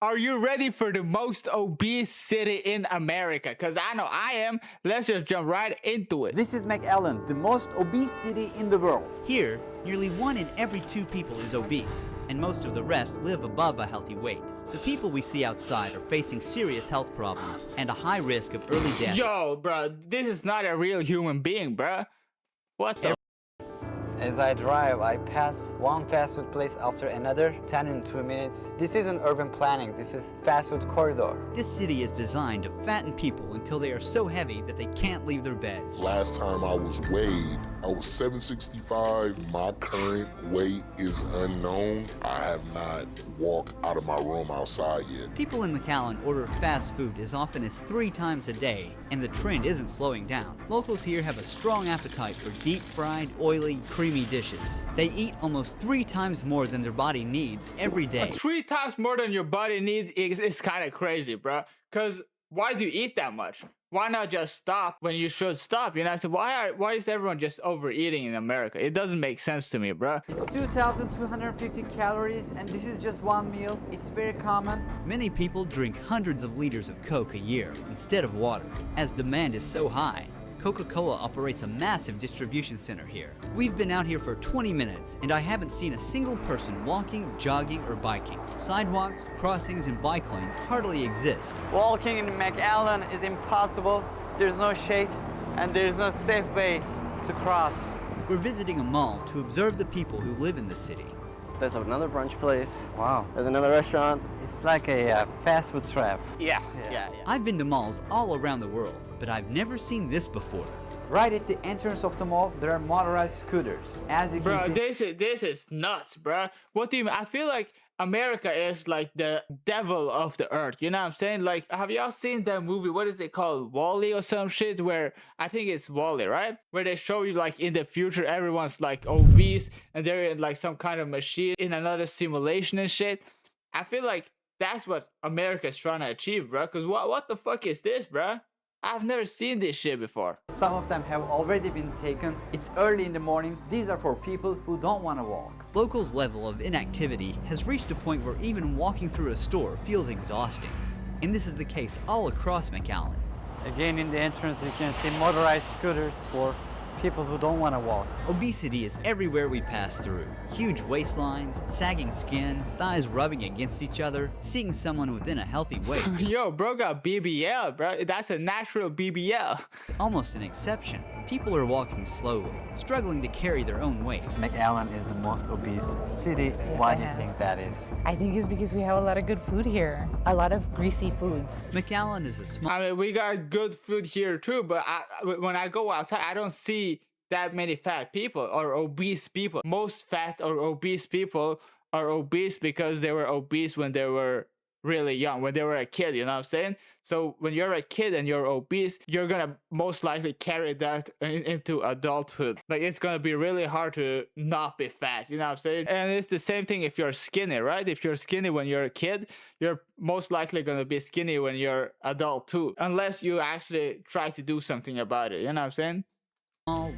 Are you ready for the most obese city in America? Because I know I am. Let's just jump right into it. This is McAllen, the most obese city in the world. Here, nearly 1 in every 2 people is obese, and most of the rest live above a healthy weight. The people we see outside are facing serious health problems and a high risk of early death. Yo, bro, this is not a real human being, bro. What the? As I drive, I pass one fast food place after another, 10 in 2 minutes. This isn't urban planning, this is fast food corridor. This city is designed to fatten people until they are so heavy that they can't leave their beds. Last time I was weighed, I was 765. My current weight is unknown. I have not walked out of my room outside yet. People in McAllen order fast food as often as 3 times a day, and the trend isn't slowing down. Locals here have a strong appetite for deep-fried, oily, creamy dishes. They eat almost 3 times more than their body needs every day. 3 times more than your body needs is kind of crazy, bro. Because why do you eat that much? Why not just stop when you should stop? You know, so why is everyone just overeating in America? It doesn't make sense to me, bro. It's 2,250 calories and this is just one meal. It's very common. Many people drink hundreds of liters of Coke a year instead of water. As demand is so high, Coca-Cola operates a massive distribution center here. We've been out here for 20 minutes, and I haven't seen a single person walking, jogging, or biking. Sidewalks, crossings, and bike lanes hardly exist. Walking in McAllen is impossible. There's no shade and there's no safe way to cross. We're visiting a mall to observe the people who live in the city. There's another brunch place. Wow. There's another restaurant. It's like a fast food trap. Yeah. I've been to malls all around the world, but I've never seen this before. Right at the entrance of the mall, there are motorized scooters. As you can see, This is nuts, bro. What do you mean? I feel like America is like the devil of the earth. You know what I'm saying? Like, have y'all seen that movie? What is it called? Wall-E or some shit? Where I think it's Wall-E, right? Where they show you like in the future everyone's like obese and they're in like some kind of machine in another simulation and shit. I feel like that's what America's trying to achieve, bro. Cause what the fuck is this, bro? I've never seen this shit before. some of them have already been taken. It's early in the morning. These are for people who don't want to walk. Locals' level of inactivity has reached a point where even walking through a store feels exhausting. And this is the case all across McAllen. Again, in the entrance, you can see motorized scooters for people who don't want to walk. Obesity is everywhere we pass through. Huge waistlines, sagging skin, thighs rubbing against each other, seeing someone within a healthy weight. Yo, bro got BBL, bro. That's a natural BBL. Almost an exception. People are walking slowly, struggling to carry their own weight. McAllen is the most obese city. Yes, Why I do you have. think that is? I think it's because we have a lot of good food here. A lot of greasy foods. McAllen is a small I mean, we got good food here too, but when I go outside, I don't see that many fat people or obese people. Most fat or obese people are obese because they were obese when they were really young, when they were a kid, you know what I'm saying? So when you're a kid and you're obese, you're gonna most likely carry that into adulthood. Like, it's gonna be really hard to not be fat, you know what I'm saying? And it's the same thing if you're skinny, right? If you're skinny when you're a kid, you're most likely gonna be skinny when you're adult too, unless you actually try to do something about it, you know what I'm saying?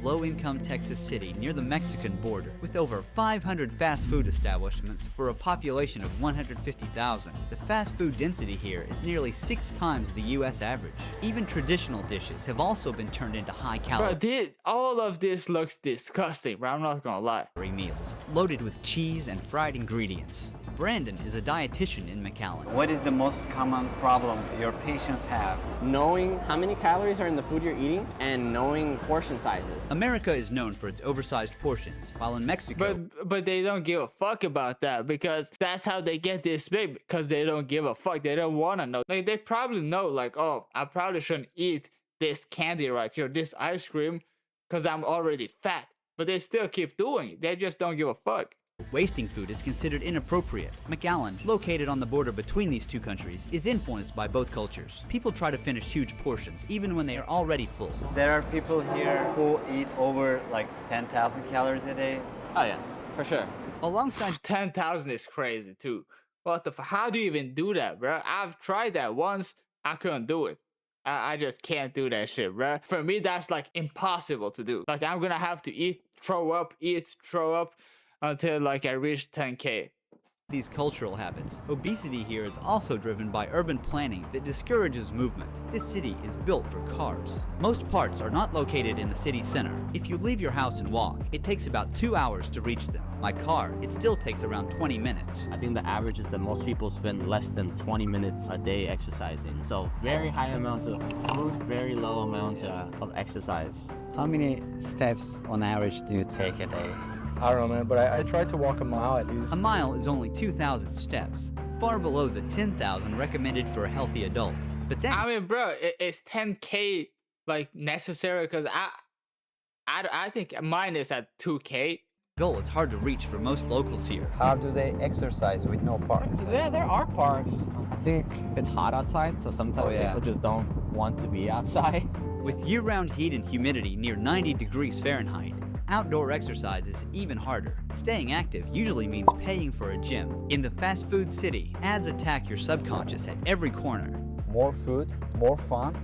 low-income Texas city near the Mexican border. With over 500 fast food establishments for a population of 150,000, the fast food density here is nearly 6 times the US average. Even traditional dishes have also been turned into high-calorie All of this looks disgusting, bro. I'm not gonna lie. meals, loaded with cheese and fried ingredients. Brandon is a dietitian in McAllen. What is the most common problem your patients have? Knowing how many calories are in the food you're eating and knowing portion sizes. America is known for its oversized portions, while in Mexico, But they don't give a fuck about that, because that's how they get this big, because they don't give a fuck. They don't want to know. Like, they probably know, like, oh, I probably shouldn't eat this candy right here, this ice cream, because I'm already fat. But they still keep doing it. They just don't give a fuck. wasting food is considered inappropriate. McAllen, located on the border between these two countries, is influenced by both cultures. People try to finish huge portions, even when they are already full. There are people here who eat over like 10,000 calories a day. Oh yeah, for sure. Alongside 10,000 is crazy, too. What the How do you even do that, bro? I've tried that once. I couldn't do it. I just can't do that shit, bro. For me, that's like impossible to do. Like, I'm gonna have to eat, throw up, until like I reach 10K. These cultural habits, obesity here is also driven by urban planning that discourages movement. This city is built for cars. Most parks are not located in the city center. If you leave your house and walk, it takes about 2 hours to reach them. By car, it still takes around 20 minutes. I think the average is that most people spend less than 20 minutes a day exercising. So very high amounts of food, very low amounts of exercise. How many steps on average do you take a day? I don't know, man, but I tried to walk a mile at least. A mile is only 2,000 steps, far below the 10,000 recommended for a healthy adult. But that I mean, bro, is 10K like necessary? Because I think mine is at 2K. goal is hard to reach for most locals here. How do they exercise with no park? Yeah, there are parks. I think it's hot outside, so sometimes yeah. people just don't want to be outside. With year-round heat and humidity near 90 degrees Fahrenheit, outdoor exercise is even harder. Staying active usually means paying for a gym. In the fast food city, ads attack your subconscious at every corner. More food, more fun.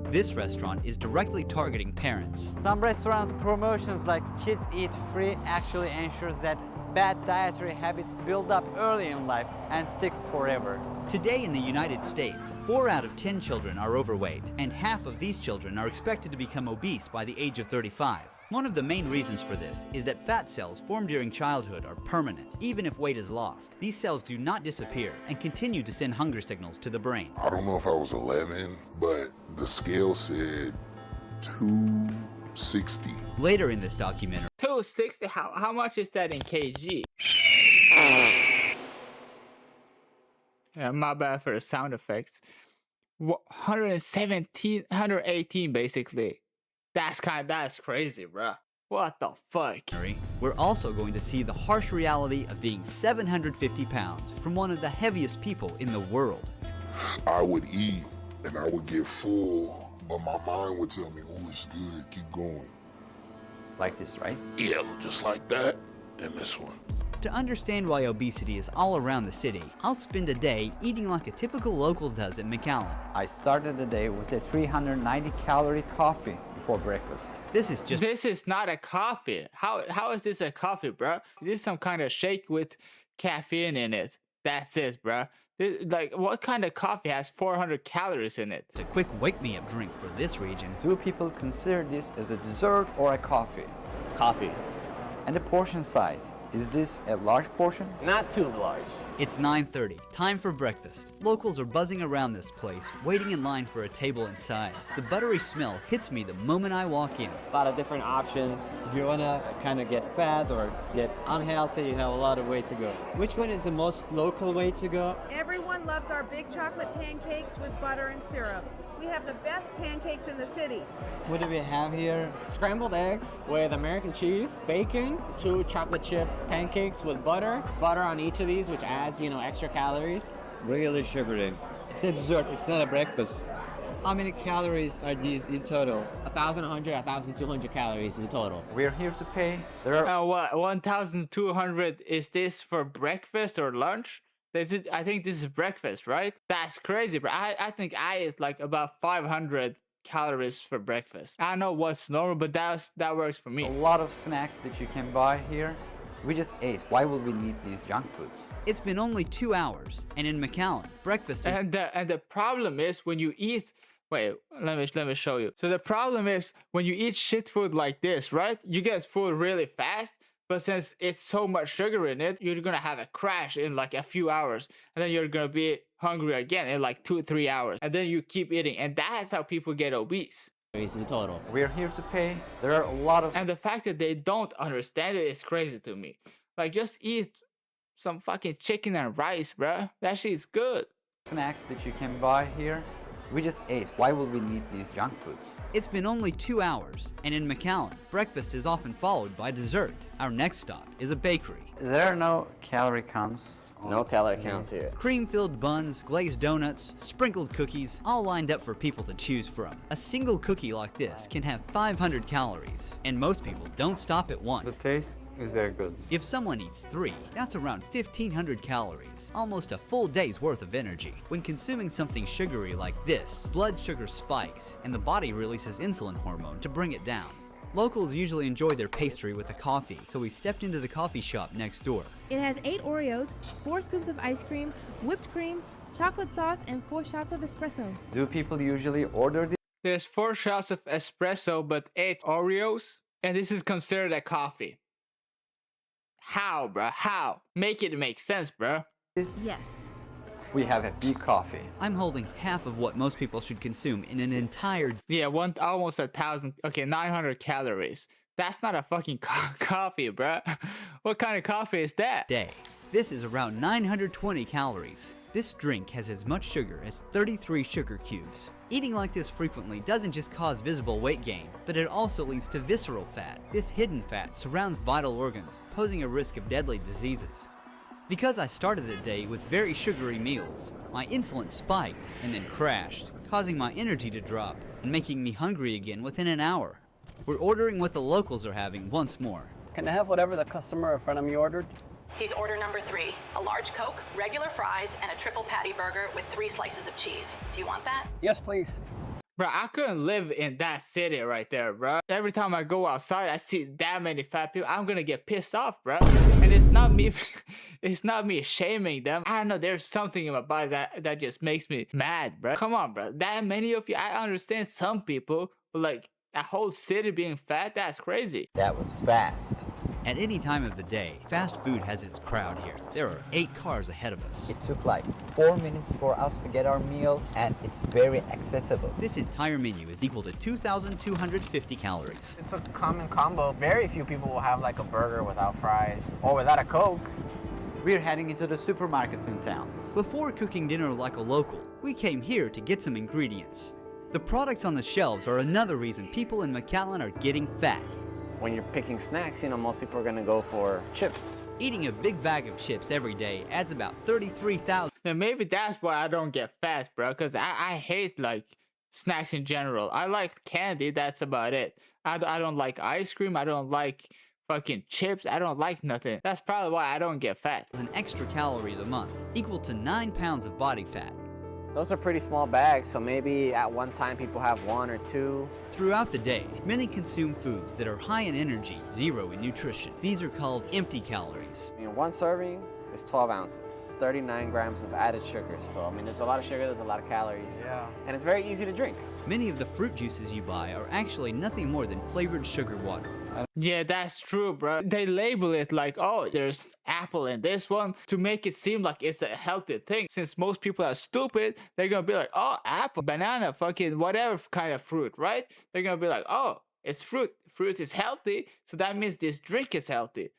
This restaurant is directly targeting parents. Some restaurants' promotions like kids eat free actually ensures that bad dietary habits build up early in life and stick forever. Today in the United States, 4 out of 10 children are overweight, and half of these children are expected to become obese by the age of 35. One of the main reasons for this is that fat cells formed during childhood are permanent, even if weight is lost. These cells do not disappear and continue to send hunger signals to the brain. I don't know if I was 11, but the scale said 260. Later in this documentary, 260. How much is that in kg? Yeah, my bad for the sound effects. 117, 118 basically. That's crazy, bro. What the fuck? we're also going to see the harsh reality of being 750 pounds from one of the heaviest people in the world. I would eat and I would get full, but my mind would tell me, oh, it's good, keep going. Like this, right? Yeah, just like that, and this one. To understand why obesity is all around the city, I'll spend a day eating like a typical local does at McAllen. I started the day with a 390-calorie coffee before breakfast. This is not a coffee. How is this a coffee, bro? This is some kind of shake with caffeine in it. That's it, bro. Like, what kind of coffee has 400 calories in it? a quick wake-me-up drink for this region. Do people consider this as a dessert or a coffee? Coffee. And the portion size, is this a large portion? Not too large. It's 9:30, time for breakfast. Locals are buzzing around this place, waiting in line for a table inside. The buttery smell hits me the moment I walk in. A lot of different options. If you want to kind of get fat or get unhealthy, you have a lot of way to go. Which one is the most local way to go? Everyone loves our big chocolate pancakes with butter and syrup. We have the best pancakes in the city. What do we have here? Scrambled eggs with American cheese, bacon, 2 chocolate chip pancakes with butter on each of these, which adds, extra calories. Really sugary. It's a dessert, it's not a breakfast. How many calories are these in total? 1,100, 1,200 calories in total. We're here to pay. There are What, 1,200, is this for breakfast or lunch? I think this is breakfast, right? That's crazy, bro. I think I eat like about 500 calories for breakfast. I don't know what's normal, but that works for a me. lot of snacks that you can buy here. We just ate. Why would we need these junk foods? It's been only 2 hours, and in McAllen, breakfast is And the problem is when you eat. Wait, let me show you. So the problem is when you eat shit food like this, right? You get full really fast. But since it's so much sugar in it, you're gonna have a crash in like a few hours. And then you're gonna be hungry again in like 2-3 hours. And then you keep eating. And that's how people get obese. In total. We're here to pay. There are a lot of And the fact that they don't understand it is crazy to me. Like, just eat some fucking chicken and rice, bruh. That shit's good. snacks that you can buy here. We just ate. Why would we need these junk foods? It's been only 2 hours, and in McAllen, breakfast is often followed by dessert. Our next stop is a bakery. There are no calorie counts. No calorie counts here. Cream-filled buns, glazed donuts, sprinkled cookies, all lined up for people to choose from. A single cookie like this can have 500 calories, and most people don't stop at one. The taste is very good. If someone eats 3, that's around 1,500 calories, almost a full day's worth of energy. When consuming something sugary like this, blood sugar spikes, and the body releases insulin hormone to bring it down. Locals usually enjoy their pastry with a coffee, so we stepped into the coffee shop next door. It has 8 Oreos, 4 scoops of ice cream, whipped cream, chocolate sauce, and 4 shots of espresso. Do people usually order this? There's 4 shots of espresso, but 8 Oreos, and this is considered a coffee. How, bruh? How? Make it make sense, bruh. Yes. We have a big coffee. I'm holding half of what most people should consume in an entire Yeah, almost 1,000. Okay, 900 calories. That's not a fucking coffee, bruh. What kind of coffee is that? day. This is around 920 calories. This drink has as much sugar as 33 sugar cubes. Eating like this frequently doesn't just cause visible weight gain, but it also leads to visceral fat. This hidden fat surrounds vital organs, posing a risk of deadly diseases. Because I started the day with very sugary meals, my insulin spiked and then crashed, causing my energy to drop and making me hungry again within an hour. We're ordering what the locals are having once more. Can I have whatever the customer in front of me ordered? He's order number 3, a large Coke, regular fries, and a triple patty burger with 3 slices of cheese. Do you want that? Yes, please. Bro, I couldn't live in that city right there, bro. Every time I go outside, I see that many fat people. I'm gonna get pissed off, bro. And it's not me, it's not me shaming them. I don't know. There's something in my body that just makes me mad, bro. Come on, bro. That many of you, I understand some people, but like a whole city being fat, that's crazy. That was fast. At any time of the day, fast food has its crowd here. There are 8 cars ahead of us. It took like 4 minutes for us to get our meal, and it's very accessible. This entire menu is equal to 2,250 calories. It's a common combo. Very few people will have like a burger without fries or without a Coke. We're heading into the supermarkets in town. Before cooking dinner like a local, we came here to get some ingredients. The products on the shelves are another reason people in McAllen are getting fat. When you're picking snacks, most people are gonna go for chips. Eating a big bag of chips every day adds about 33,000. And maybe that's why I don't get fat, bro. Because I hate like snacks in general. I like candy, that's about it. I don't like ice cream. I don't like fucking chips. I don't like nothing. That's probably why I don't get fat. An extra calories a month, equal to 9 pounds of body fat. Those are pretty small bags, so maybe at one time people have 1 or 2. Throughout the day, many consume foods that are high in energy, 0 in nutrition. These are called empty calories. One serving is 12 ounces, 39 grams of added sugar. So, there's a lot of sugar, there's a lot of calories. Yeah. And it's very easy to drink. Many of the fruit juices you buy are actually nothing more than flavored sugar water. Yeah, that's true, bro. They label it like, oh, there's apple in this one to make it seem like it's a healthy thing. Since most people are stupid, they're gonna be like, oh, apple, banana, fucking whatever kind of fruit, right? They're gonna be like, oh, it's fruit. Fruit is healthy, so that means this drink is healthy.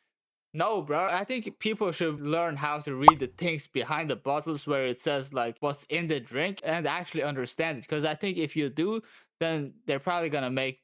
No, bro. I think people should learn how to read the things behind the bottles where it says like what's in the drink and actually understand it. Because I think if you do, then they're probably gonna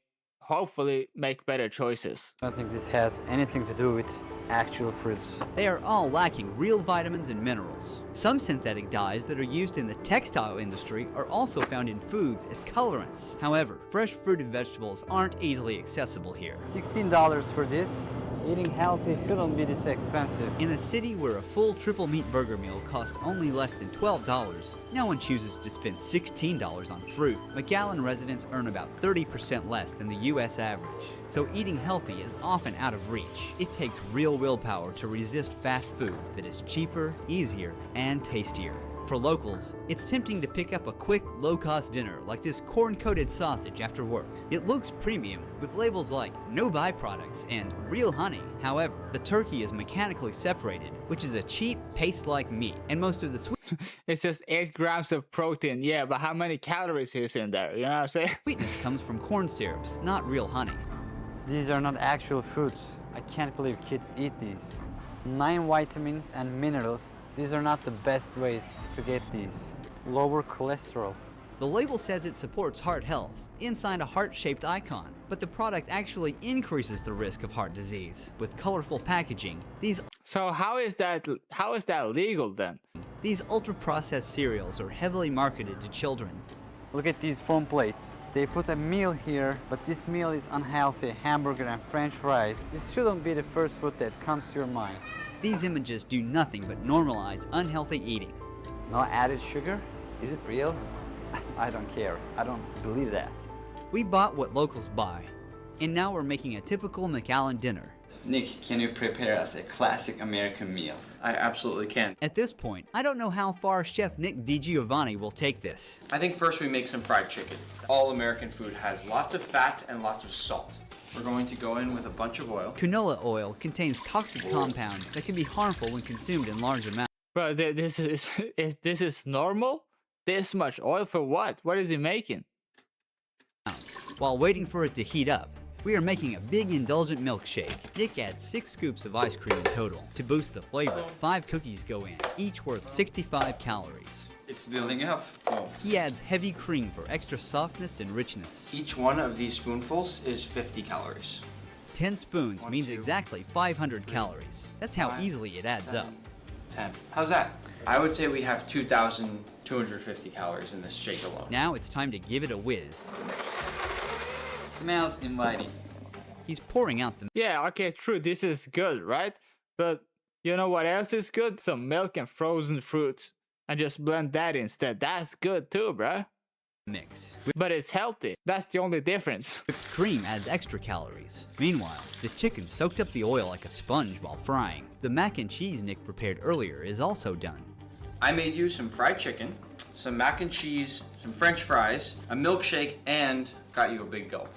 hopefully make better choices. I don't think this has anything to do with actual fruits. They are all lacking real vitamins and minerals. Some synthetic dyes that are used in the textile industry are also found in foods as colorants. However, fresh fruit and vegetables aren't easily accessible here. $16 for this? Eating healthy shouldn't be this expensive. In a city where a full triple meat burger meal costs only less than $12, no one chooses to spend $16 on fruit. McAllen residents earn about 30% less than the US average, so eating healthy is often out of reach. It takes real willpower to resist fast food that is cheaper, easier, and tastier. For locals, it's tempting to pick up a quick, low-cost dinner like this corn-coated sausage after work. It looks premium, with labels like no byproducts and real honey. However, the turkey is mechanically separated, which is a cheap, paste-like meat, and most of the it says 8 grams of protein. Yeah, but how many calories is in there? You know what I'm saying? Sweetness comes from corn syrups, not real honey. These are not actual foods. I can't believe kids eat these. 9 vitamins and minerals. These are not the best ways to get these. Lower cholesterol. The label says it supports heart health, inside a heart-shaped icon, but the product actually increases the risk of heart disease. With colorful packaging, So how is that legal then? These ultra-processed cereals are heavily marketed to children. Look at these foam plates. They put a meal here, but this meal is unhealthy. Hamburger and French fries. This shouldn't be the first food that comes to your mind. These images do nothing but normalize unhealthy eating. No added sugar? Is it real? I don't care. I don't believe that. We bought what locals buy. And now we're making a typical McAllen dinner. Nick, can you prepare us a classic American meal? I absolutely can. At this point, I don't know how far Chef Nick DiGiovanni will take this. I think first we make some fried chicken. All American food has lots of fat and lots of salt. We're going to go in with a bunch of oil. Canola oil contains toxic compounds that can be harmful when consumed in large amounts. Bro, this is normal? This much oil for what? What is he making? While waiting for it to heat up, we are making a big indulgent milkshake. Nick adds 6 scoops of ice cream in total. To boost the flavor, 5 cookies go in, each worth 65 calories. It's building up. He adds heavy cream for extra softness and richness. Each one of these spoonfuls is 50 calories. 10 spoons means exactly 500 calories. That's how easily it adds up. 10. How's that? I would say we have 2,250 calories in this shake alone. Now it's time to give it a whiz. Smells inviting. He's pouring out the Yeah, okay, true, this is good, right? But you know what else is good? Some milk and frozen fruits. And just blend that instead. That's good too, bruh. mix. But it's healthy. That's the only difference. Whipped cream adds extra calories. Meanwhile, the chicken soaked up the oil like a sponge while frying. The mac and cheese Nick prepared earlier is also done. I made you some fried chicken, some mac and cheese, some french fries, a milkshake, and got you a big gulp.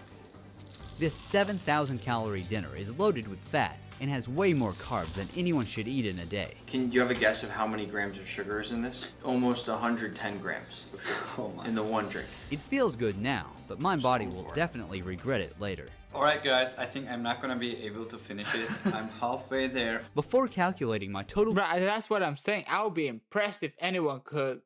This 7,000 calorie dinner is loaded with fat and has way more carbs than anyone should eat in a day. Can you have a guess of how many grams of sugar is in this? Almost 110 grams of sugar in the one drink. It feels good now, but my body will definitely regret it later. Alright guys, I think I'm not gonna be able to finish it. I'm halfway there. Before calculating my total... Right, that's what I'm saying. I would be impressed if anyone could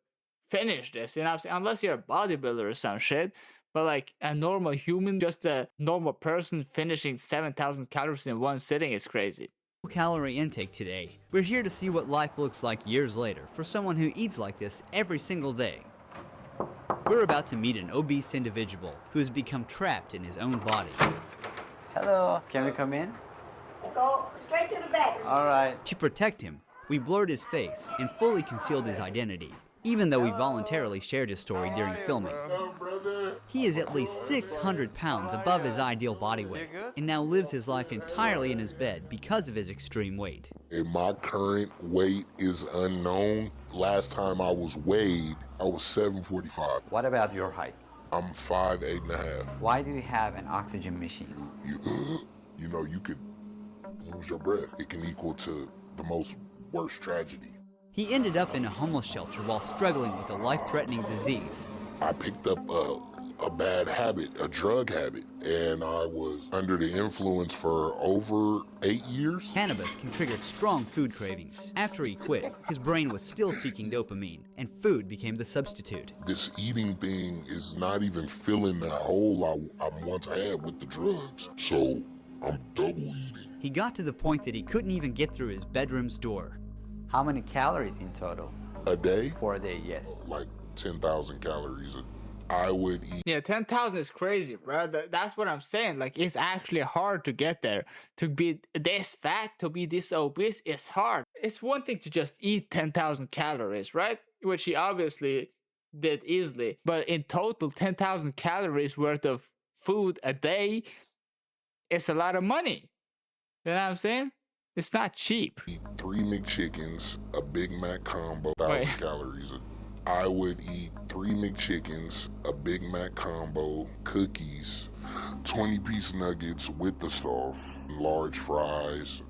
finish this, you know what I'm saying? Unless you're a bodybuilder or some shit. But like a normal human, just a normal person finishing 7,000 calories in one sitting is crazy. Calorie intake today. We're here to see what life looks like years later for someone who eats like this every single day. We're about to meet an obese individual who has become trapped in his own body. Hello, can we come in? Go straight to the back. Alright. To protect him, we blurred his face and fully concealed his identity, even though we voluntarily shared his story during filming. He is at least 600 pounds above his ideal body weight, and now lives his life entirely in his bed because of his extreme weight. And my current weight is unknown. Last time I was weighed, I was 745. What about your height? I'm 5'8.5". Why do you have an oxygen machine? You know, you could lose your breath. It can equal to the most worst tragedy. He ended up in a homeless shelter while struggling with a life-threatening disease. I picked up a bad habit, a drug habit, and I was under the influence for over 8 years. Cannabis can trigger strong food cravings. After he quit, his brain was still seeking dopamine, and food became the substitute. This eating thing is not even filling that hole I once had with the drugs, so I'm double eating. He got to the point that he couldn't even get through his bedroom's door. How many calories in total? A day? For a day, yes. Like 10,000 calories. I would eat. Yeah, 10,000 is crazy, bro. That's what I'm saying. Like, it's actually hard to get there. To be this fat, to be this obese, is hard. It's one thing to just eat 10,000 calories, right? Which he obviously did easily. But in total, 10,000 calories worth of food a day is a lot of money. You know what I'm saying? It's not cheap. Eat 3 McChickens, a Big Mac combo, 1,000 calories. I would eat 3 McChickens, a Big Mac combo, cookies, 20-piece nuggets with the sauce, large fries.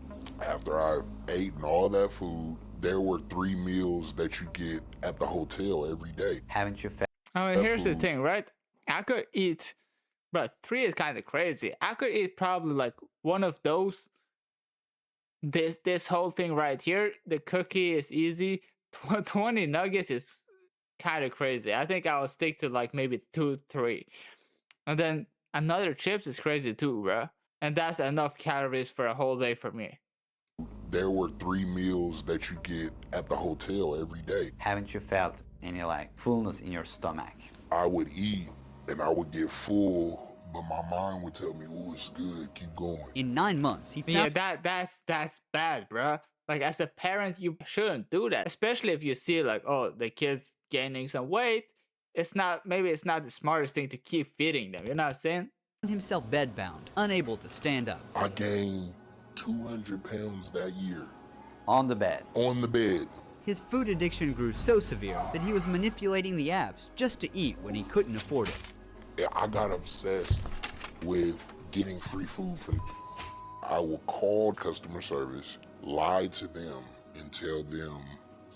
After I ate all that food, there were 3 meals that you get at the hotel every day. Haven't you found? I mean, here's the thing, right? I could eat, but 3 is kind of crazy. I could eat probably like one of those. This whole thing right here, the cookie is easy. 20 nuggets is kind of crazy. I think I'll stick to like maybe 2, 3. And then another chips is crazy too, bro. And that's enough calories for a whole day for me. There were 3 meals that you get at the hotel every day. Haven't you felt any like fullness in your stomach? I would eat and I would get full, but my mind would tell me, "Oh, it's good, keep going." In 9 months, he found... Yeah, that's bad, bro. Like, as a parent, you shouldn't do that. Especially if you see like, oh, the kid's gaining some weight. Maybe it's not the smartest thing to keep feeding them. You know what I'm saying? himself bedbound, unable to stand up. I gained 200 pounds that year. On the bed. On the bed. His food addiction grew so severe that he was manipulating the apps just to eat when he couldn't afford it. I got obsessed with getting free food from. I will call customer service, lie to them, and tell them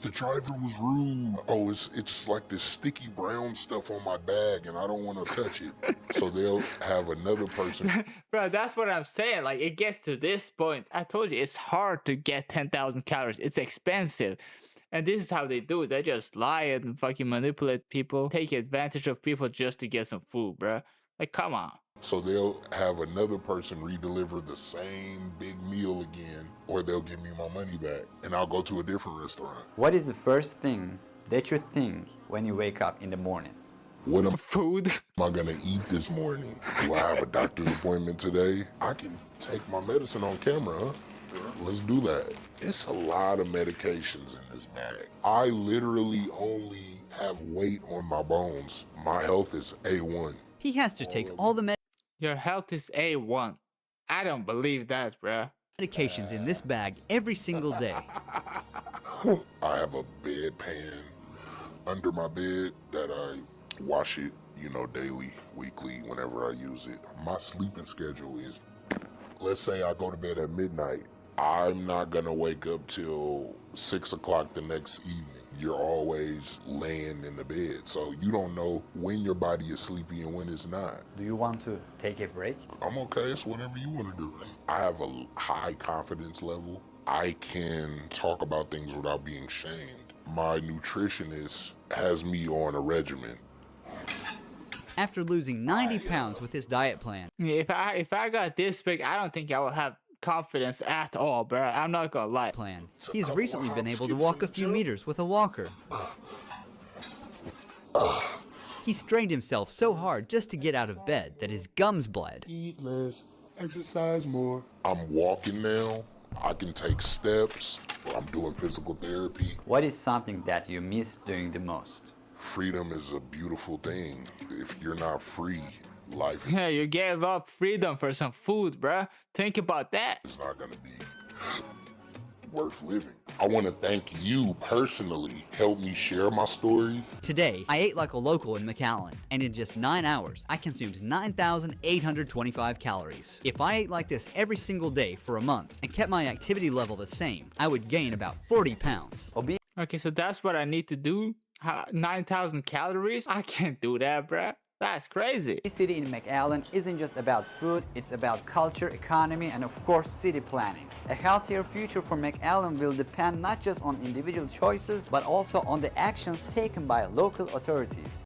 the driver was rude. Oh, it's like this sticky brown stuff on my bag and I don't want to touch it. So they'll have another person. Bro, that's what I'm saying. Like, it gets to this point. I told you, it's hard to get 10,000 calories. It's expensive. And this is how they do it. They just lie and fucking manipulate people, take advantage of people just to get some food, bro. Like, come on. So they'll have another person redeliver the same big meal again, or they'll give me my money back, and I'll go to a different restaurant. What is the first thing that you think when you wake up in the morning? What food am I gonna eat this morning? Do I have a doctor's appointment today? I can take my medicine on camera, huh? Let's do that. It's a lot of medications in this bag. I literally only have weight on my bones. My health is A1. He has to take all the Your health is A1. I don't believe that, bruh. medications in this bag every single day. I have a bedpan under my bed that I wash it, daily, weekly, whenever I use it. My sleeping schedule is, let's say I go to bed at midnight. I'm not gonna wake up till 6 o'clock the next evening. You're always laying in the bed, so you don't know when your body is sleepy and when it's not. Do you want to take a break? I'm okay, it's whatever you want to do. I have a high confidence level. I can talk about things without being shamed. My nutritionist has me on a regimen. After losing 90 pounds with his diet plan, If I got this big, I don't think I will have confidence at all, bro. I'm not gonna lie. He's recently been able to walk a few meters with a walker. He strained himself so hard just to get out of bed that his gums bled. Eat less, exercise more. I'm walking now. I can take steps. I'm doing physical therapy. What is something that you miss doing the most? Freedom is a beautiful thing. If you're not free, life Yeah, you gave up freedom for some food, bruh. Think about that. is not gonna be worth living. I want to thank you personally. Help me share my story. Today, I ate like a local in McAllen, and in just 9 hours, I consumed 9,825 calories. If I ate like this every single day for a month and kept my activity level the same, I would gain about 40 pounds. Okay, so that's what I need to do? 9,000 calories? I can't do that, bruh. That's crazy. Obesity in McAllen isn't just about food, it's about culture, economy, and of course city planning. A healthier future for McAllen will depend not just on individual choices, but also on the actions taken by local authorities.